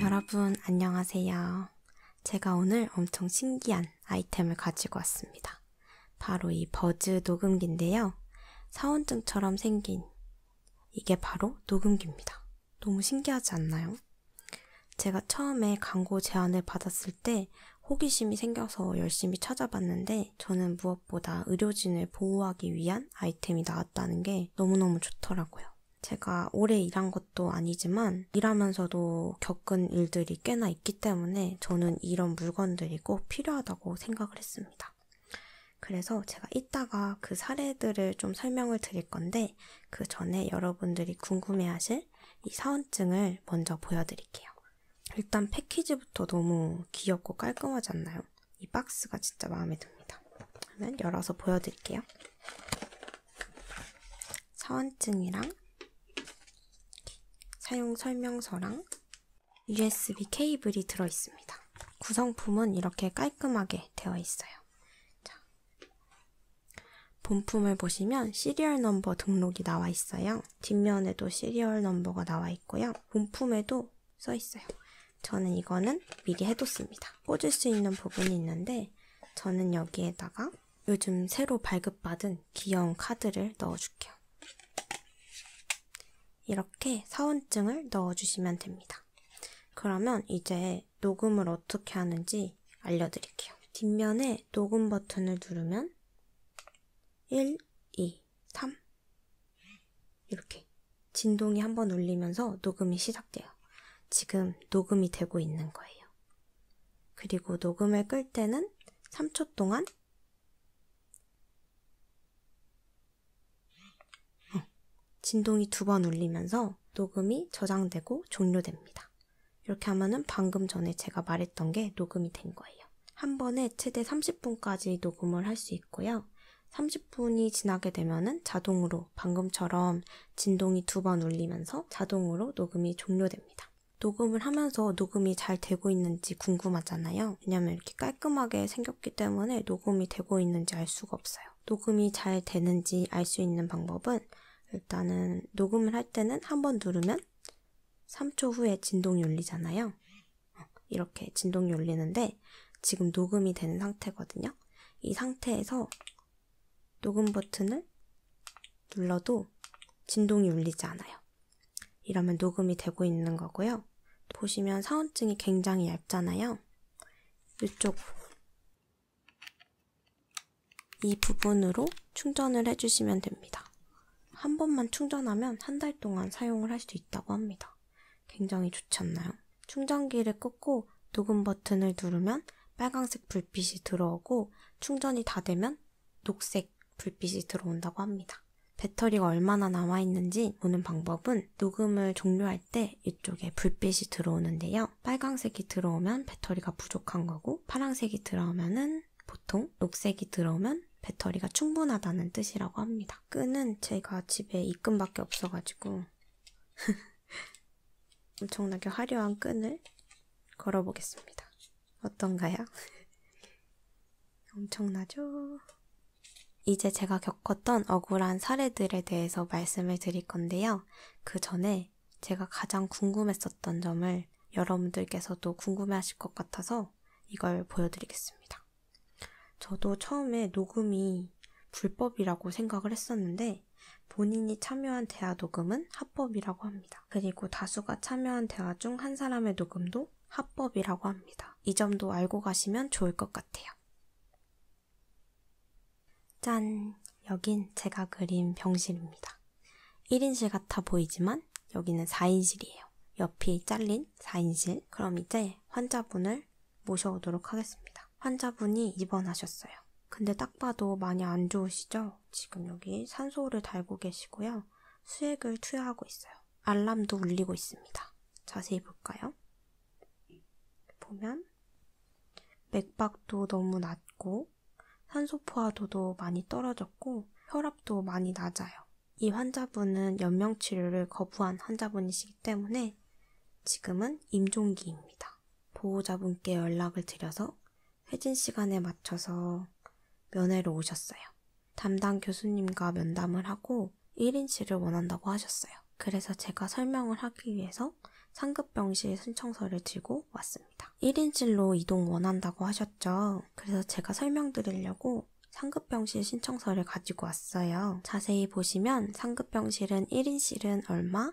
여러분 안녕하세요. 제가 오늘 엄청 신기한 아이템을 가지고 왔습니다. 바로 이 버즈 녹음기인데요. 사원증처럼 생긴 이게 바로 녹음기입니다. 너무 신기하지 않나요? 제가 처음에 광고 제안을 받았을 때 호기심이 생겨서 열심히 찾아봤는데 저는 무엇보다 의료진을 보호하기 위한 아이템이 나왔다는 게 너무너무 좋더라고요. 제가 오래 일한 것도 아니지만 일하면서도 겪은 일들이 꽤나 있기 때문에 저는 이런 물건들이 꼭 필요하다고 생각을 했습니다. 그래서 제가 이따가 그 사례들을 좀 설명을 드릴 건데 그 전에 여러분들이 궁금해하실 이 사원증을 먼저 보여드릴게요. 일단 패키지부터 너무 귀엽고 깔끔하지 않나요? 이 박스가 진짜 마음에 듭니다. 그러면 열어서 보여드릴게요. 사원증이랑 사용 설명서랑 USB 케이블이 들어있습니다. 구성품은 이렇게 깔끔하게 되어 있어요. 자, 본품을 보시면 시리얼 넘버 등록이 나와 있어요. 뒷면에도 시리얼 넘버가 나와 있고요. 본품에도 써 있어요. 저는 이거는 미리 해뒀습니다. 꽂을 수 있는 부분이 있는데 저는 여기에다가 요즘 새로 발급받은 귀여운 카드를 넣어줄게요. 이렇게 사원증을 넣어주시면 됩니다. 그러면 이제 녹음을 어떻게 하는지 알려드릴게요. 뒷면에 녹음 버튼을 누르면 1, 2, 3 이렇게 진동이 한번 울리면서 녹음이 시작돼요. 지금 녹음이 되고 있는 거예요. 그리고 녹음을 끌 때는 3초 동안 진동이 2번 울리면서 녹음이 저장되고 종료됩니다. 이렇게 하면은 방금 전에 제가 말했던 게 녹음이 된 거예요. 한 번에 최대 30분까지 녹음을 할 수 있고요. 30분이 지나게 되면은 자동으로 방금처럼 진동이 2번 울리면서 자동으로 녹음이 종료됩니다. 녹음을 하면서 녹음이 잘 되고 있는지 궁금하잖아요. 왜냐면 이렇게 깔끔하게 생겼기 때문에 녹음이 되고 있는지 알 수가 없어요. 녹음이 잘 되는지 알 수 있는 방법은 일단은 녹음을 할 때는 한번 누르면 3초 후에 진동이 울리잖아요. 이렇게 진동이 울리는데 지금 녹음이 되는 상태거든요. 이 상태에서 녹음 버튼을 눌러도 진동이 울리지 않아요. 이러면 녹음이 되고 있는 거고요. 보시면 사원증이 굉장히 얇잖아요. 이쪽 이 부분으로 충전을 해주시면 됩니다. 한 번만 충전하면 한 달 동안 사용을 할 수 있다고 합니다. 굉장히 좋지 않나요? 충전기를 꽂고 녹음 버튼을 누르면 빨간색 불빛이 들어오고 충전이 다 되면 녹색 불빛이 들어온다고 합니다. 배터리가 얼마나 남아있는지 보는 방법은 녹음을 종료할 때 이쪽에 불빛이 들어오는데요. 빨간색이 들어오면 배터리가 부족한 거고 파란색이 들어오면은 보통 녹색이 들어오면 배터리가 충분하다는 뜻이라고 합니다. 끈은 제가 집에 입금밖에 없어가지고 엄청나게 화려한 끈을 걸어보겠습니다. 어떤가요? 엄청나죠? 이제 제가 겪었던 억울한 사례들에 대해서 말씀을 드릴 건데요. 그 전에 제가 가장 궁금했었던 점을 여러분들께서도 궁금해하실 것 같아서 이걸 보여드리겠습니다. 저도 처음에 녹음이 불법이라고 생각을 했었는데 본인이 참여한 대화 녹음은 합법이라고 합니다. 그리고 다수가 참여한 대화 중 한 사람의 녹음도 합법이라고 합니다. 이 점도 알고 가시면 좋을 것 같아요. 짠! 여긴 제가 그린 병실입니다. 1인실 같아 보이지만 여기는 4인실이에요. 옆이 잘린 4인실. 그럼 이제 환자분을 모셔오도록 하겠습니다. 환자분이 입원하셨어요. 근데 딱 봐도 많이 안 좋으시죠? 지금 여기 산소를 달고 계시고요. 수액을 투여하고 있어요. 알람도 울리고 있습니다. 자세히 볼까요? 보면 맥박도 너무 낮고 산소 포화도도 많이 떨어졌고 혈압도 많이 낮아요. 이 환자분은 연명치료를 거부한 환자분이시기 때문에 지금은 임종기입니다. 보호자분께 연락을 드려서 회진 시간에 맞춰서 면회로 오셨어요. 담당 교수님과 면담을 하고 1인실을 원한다고 하셨어요. 그래서 제가 설명을 하기 위해서 상급병실 신청서를 들고 왔습니다. 1인실로 이동 원한다고 하셨죠? 그래서 제가 설명드리려고 상급병실 신청서를 가지고 왔어요. 자세히 보시면 상급병실은 1인실은 얼마,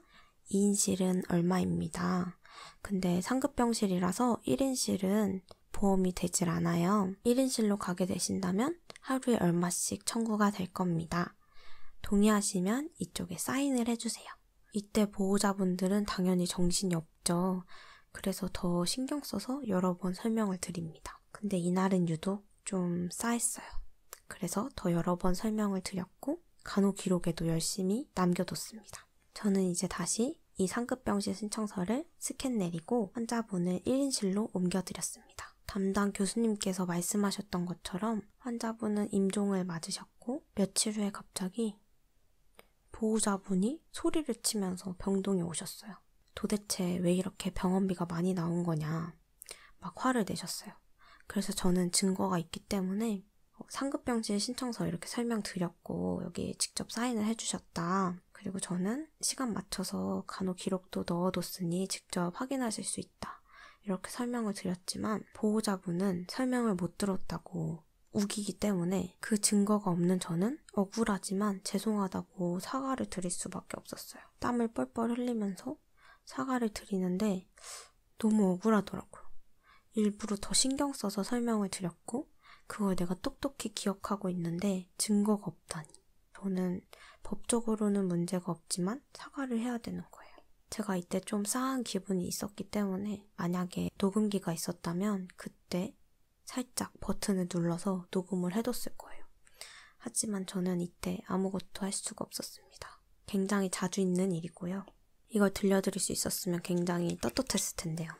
2인실은 얼마입니다. 근데 상급병실이라서 1인실은 보험이 되질 않아요. 1인실로 가게 되신다면 하루에 얼마씩 청구가 될 겁니다. 동의하시면 이쪽에 사인을 해주세요. 이때 보호자분들은 당연히 정신이 없죠. 그래서 더 신경 써서 여러 번 설명을 드립니다. 근데 이날은 유독 좀 싸했어요. 그래서 더 여러 번 설명을 드렸고 간호 기록에도 열심히 남겨뒀습니다. 저는 이제 다시 이 상급병실 신청서를 스캔 내리고 환자분을 1인실로 옮겨드렸습니다. 담당 교수님께서 말씀하셨던 것처럼 환자분은 임종을 맞으셨고 며칠 후에 갑자기 보호자분이 소리를 치면서 병동에 오셨어요. 도대체 왜 이렇게 병원비가 많이 나온 거냐 막 화를 내셨어요. 그래서 저는 증거가 있기 때문에 상급병실 신청서 이렇게 설명드렸고 여기 직접 사인을 해주셨다. 그리고 저는 시간 맞춰서 간호 기록도 넣어뒀으니 직접 확인하실 수 있다. 이렇게 설명을 드렸지만 보호자분은 설명을 못 들었다고 우기기 때문에 그 증거가 없는 저는 억울하지만 죄송하다고 사과를 드릴 수밖에 없었어요. 땀을 뻘뻘 흘리면서 사과를 드리는데 너무 억울하더라고요. 일부러 더 신경 써서 설명을 드렸고 그걸 내가 똑똑히 기억하고 있는데 증거가 없다니. 저는 법적으로는 문제가 없지만 사과를 해야 되는 거예요. 제가 이때 좀 싸한 기분이 있었기 때문에 만약에 녹음기가 있었다면 그때 살짝 버튼을 눌러서 녹음을 해뒀을 거예요. 하지만 저는 이때 아무것도 할 수가 없었습니다. 굉장히 자주 있는 일이고요. 이걸 들려드릴 수 있었으면 굉장히 떳떳했을 텐데요.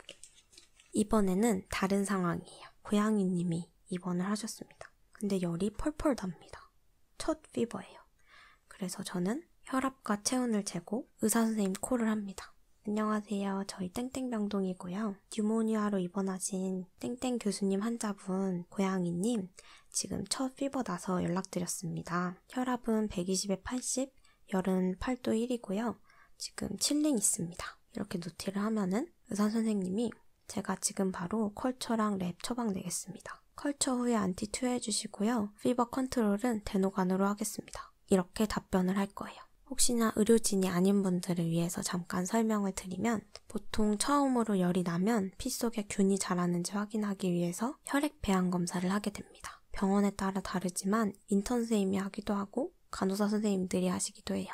이번에는 다른 상황이에요. 고양이님이 입원을 하셨습니다. 근데 열이 펄펄 납니다. 첫 피버예요. 그래서 저는 혈압과 체온을 재고 의사선생님 콜을 합니다. 안녕하세요. 저희 땡땡병동이고요. 뉴모니아로 입원하신 땡땡 교수님 환자분 고양이님 지금 첫 피버 나서 연락드렸습니다. 혈압은 120에 80, 열은 8도 1이고요. 지금 칠링 있습니다. 이렇게 노티를 하면은 의사선생님이 제가 지금 바로 컬처랑 랩 처방내겠습니다. 컬처 후에 안티 투여해주시고요. 피버 컨트롤은 대노간으로 하겠습니다. 이렇게 답변을 할 거예요. 혹시나 의료진이 아닌 분들을 위해서 잠깐 설명을 드리면 보통 처음으로 열이 나면 피 속에 균이 자라는지 확인하기 위해서 혈액 배양 검사를 하게 됩니다. 병원에 따라 다르지만 인턴 선생님이 하기도 하고 간호사 선생님들이 하시기도 해요.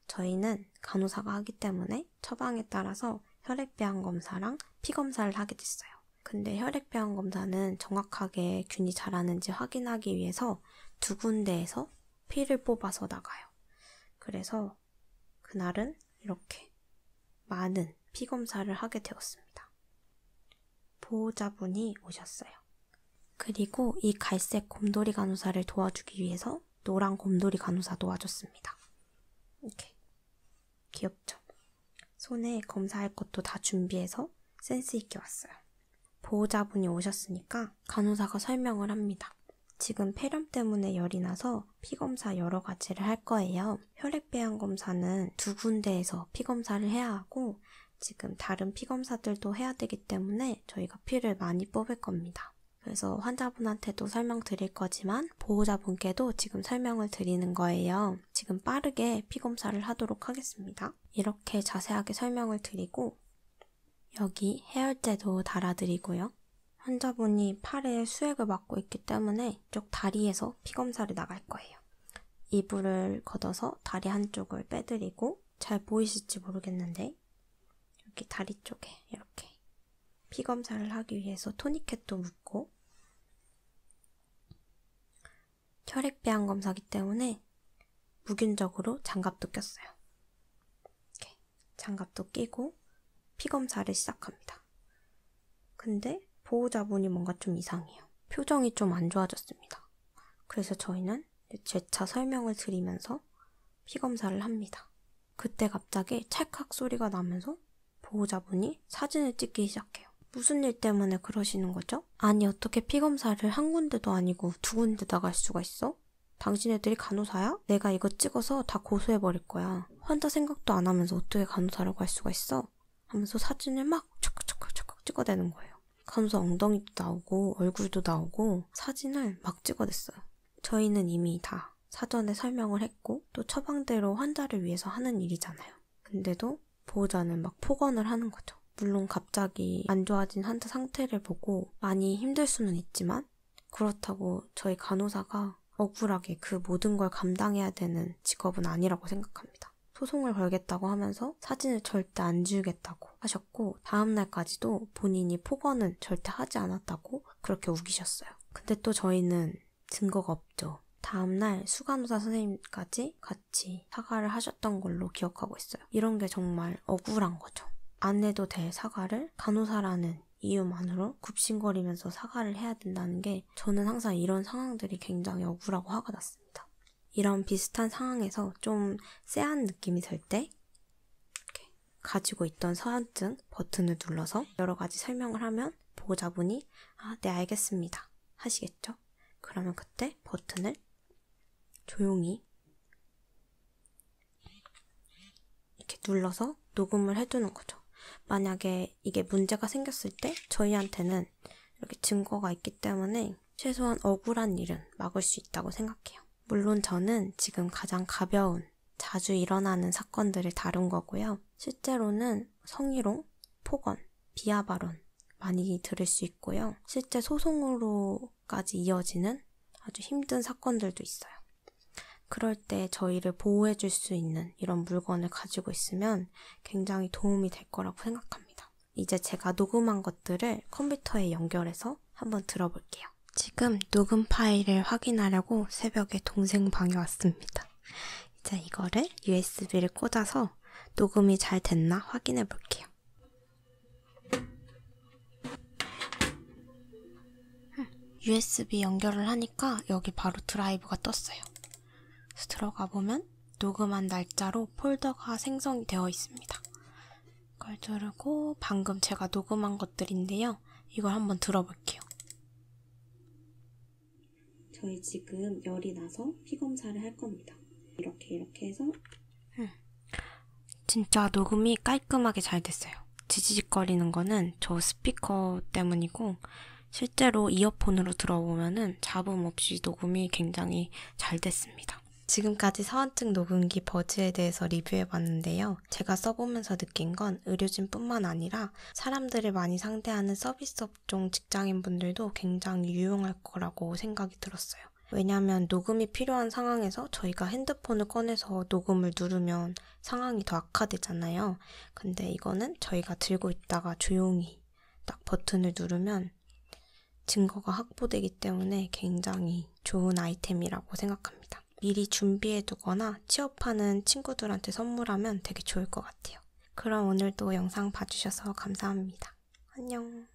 저희는 간호사가 하기 때문에 처방에 따라서 혈액 배양 검사랑 피 검사를 하게 됐어요. 근데 혈액 배양 검사는 정확하게 균이 자라는지 확인하기 위해서 두 군데에서 피를 뽑아서 나가요. 그래서 그날은 이렇게 많은 피 검사를 하게 되었습니다. 보호자분이 오셨어요. 그리고 이 갈색 곰돌이 간호사를 도와주기 위해서 노란 곰돌이 간호사도 와줬습니다. 이렇게 귀엽죠? 손에 검사할 것도 다 준비해서 센스 있게 왔어요. 보호자분이 오셨으니까 간호사가 설명을 합니다. 지금 폐렴 때문에 열이 나서 피검사 여러 가지를 할 거예요. 혈액 배양 검사는 두 군데에서 피검사를 해야 하고 지금 다른 피검사들도 해야 되기 때문에 저희가 피를 많이 뽑을 겁니다. 그래서 환자분한테도 설명드릴 거지만 보호자분께도 지금 설명을 드리는 거예요. 지금 빠르게 피검사를 하도록 하겠습니다. 이렇게 자세하게 설명을 드리고 여기 해열제도 달아드리고요. 환자분이 팔에 수액을 맞고 있기 때문에 이쪽 다리에서 피검사를 나갈 거예요. 이불을 걷어서 다리 한쪽을 빼드리고 잘 보이실지 모르겠는데 여기 다리 쪽에 이렇게 피검사를 하기 위해서 토니켓도 묶고 혈액 배양 검사기 때문에 무균적으로 장갑도 꼈어요. 이렇게 장갑도 끼고 피검사를 시작합니다. 근데 보호자분이 뭔가 좀 이상해요. 표정이 좀 안 좋아졌습니다. 그래서 저희는 재차 설명을 드리면서 피검사를 합니다. 그때 갑자기 찰칵 소리가 나면서 보호자분이 사진을 찍기 시작해요. 무슨 일 때문에 그러시는 거죠? 아니 어떻게 피검사를 한 군데도 아니고 두 군데다 갈 수가 있어? 당신애들이 간호사야? 내가 이거 찍어서 다 고소해버릴 거야. 환자 생각도 안 하면서 어떻게 간호사라고 할 수가 있어? 하면서 사진을 막 촉촉촉촉 찍어대는 거예요. 간호사 엉덩이도 나오고 얼굴도 나오고 사진을 막 찍어댔어요. 저희는 이미 다 사전에 설명을 했고 또 처방대로 환자를 위해서 하는 일이잖아요. 근데도 보호자는 막 폭언을 하는 거죠. 물론 갑자기 안 좋아진 환자 상태를 보고 많이 힘들 수는 있지만 그렇다고 저희 간호사가 억울하게 그 모든 걸 감당해야 되는 직업은 아니라고 생각합니다. 소송을 걸겠다고 하면서 사진을 절대 안 지우겠다고 하셨고 다음날까지도 본인이 폭언은 절대 하지 않았다고 그렇게 우기셨어요. 근데 또 저희는 증거가 없죠. 다음날 수간호사 선생님까지 같이 사과를 하셨던 걸로 기억하고 있어요. 이런 게 정말 억울한 거죠. 안 해도 될 사과를 간호사라는 이유만으로 굽신거리면서 사과를 해야 된다는 게 저는 항상 이런 상황들이 굉장히 억울하고 화가 났습니다. 이런 비슷한 상황에서 좀 쎄한 느낌이 들 때 이렇게 가지고 있던 서한증 버튼을 눌러서 여러 가지 설명을 하면 보호자분이 네 알겠습니다 하시겠죠? 그러면 그때 버튼을 조용히 이렇게 눌러서 녹음을 해두는 거죠. 만약에 이게 문제가 생겼을 때 저희한테는 이렇게 증거가 있기 때문에 최소한 억울한 일은 막을 수 있다고 생각해요. 물론 저는 지금 가장 가벼운, 자주 일어나는 사건들을 다룬 거고요. 실제로는 성희롱, 폭언, 비하 발언 많이 들을 수 있고요. 실제 소송으로까지 이어지는 아주 힘든 사건들도 있어요. 그럴 때 저희를 보호해줄 수 있는 이런 물건을 가지고 있으면 굉장히 도움이 될 거라고 생각합니다. 이제 제가 녹음한 것들을 컴퓨터에 연결해서 한번 들어볼게요. 지금 녹음 파일을 확인하려고 새벽에 동생 방에 왔습니다. 이제 이거를 USB를 꽂아서 녹음이 잘 됐나 확인해 볼게요. USB 연결을 하니까 여기 바로 드라이브가 떴어요. 그래서 들어가 보면 녹음한 날짜로 폴더가 생성이 되어 있습니다. 이걸 누르고 방금 제가 녹음한 것들인데요. 이걸 한번 들어볼게요. 저희 지금 열이 나서 피검사를 할 겁니다. 이렇게 해서 진짜 녹음이 깔끔하게 잘 됐어요. 지지직거리는 거는 저 스피커 때문이고 실제로 이어폰으로 들어보면은 잡음 없이 녹음이 굉장히 잘 됐습니다. 지금까지 서한증 녹음기 버즈에 대해서 리뷰해봤는데요. 제가 써보면서 느낀 건 의료진뿐만 아니라 사람들을 많이 상대하는 서비스 업종 직장인분들도 굉장히 유용할 거라고 생각이 들었어요. 왜냐하면 녹음이 필요한 상황에서 저희가 핸드폰을 꺼내서 녹음을 누르면 상황이 더 악화되잖아요. 근데 이거는 저희가 들고 있다가 조용히 딱 버튼을 누르면 증거가 확보되기 때문에 굉장히 좋은 아이템이라고 생각합니다. 미리 준비해두거나 취업하는 친구들한테 선물하면 되게 좋을 것 같아요. 그럼 오늘도 영상 봐주셔서 감사합니다. 안녕.